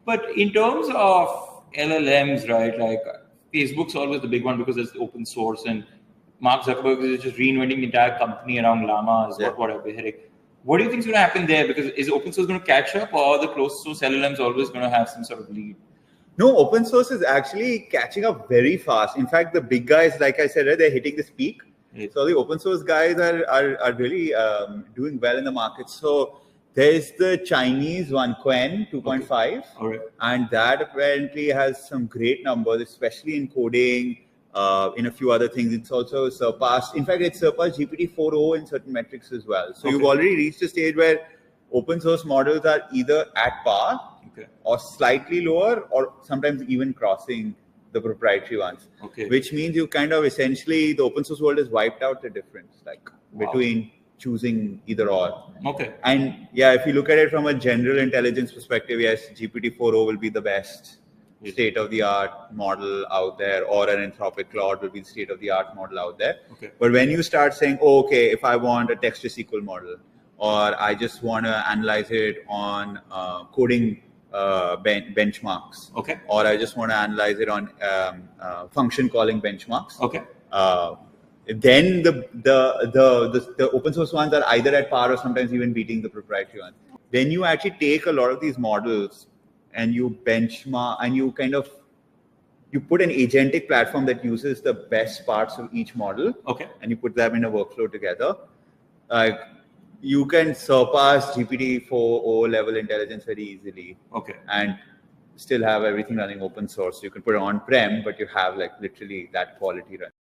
But in terms of LLMs, right, like Facebook's always the big one because it's open source, and Mark Zuckerberg is just reinventing the entire company around llamas, whatever. What do you think is going to happen there? Because is open source going to catch up, or the closed source LLMs always going to have some sort of lead? No, open source is actually catching up very fast. In fact, the big guys, like I said, they're hitting this peak. So the open source guys are really doing well in the market. So there's the Chinese one, Quen 2.5, and that apparently has some great numbers, especially in coding, in a few other things. It's also surpassed. In fact, it's surpassed GPT-4o in certain metrics as well. So you've already reached a stage where open source models are either at par or slightly lower, or sometimes even crossing the proprietary ones. Which means you kind of essentially, the open source world has wiped out the difference, like between choosing either or. And yeah, if you look at it from a general intelligence perspective, yes, GPT-4o will be the best state-of-the-art model out there, or an Anthropic Claude will be the state-of-the-art model out there. But when you start saying, oh, okay, if I want a text to SQL model, or I just want to analyze it on coding benchmarks, or I just want to analyze it on function calling benchmarks, then the open source ones are either at par or sometimes even beating the proprietary ones. Then you actually take a lot of these models and you benchmark, and you kind of put an agentic platform that uses the best parts of each model, and you put them in a workflow together. Like, you can surpass GPT-4o level intelligence very easily, and still have everything running open source. You can put it on-prem, but you have like literally that quality running.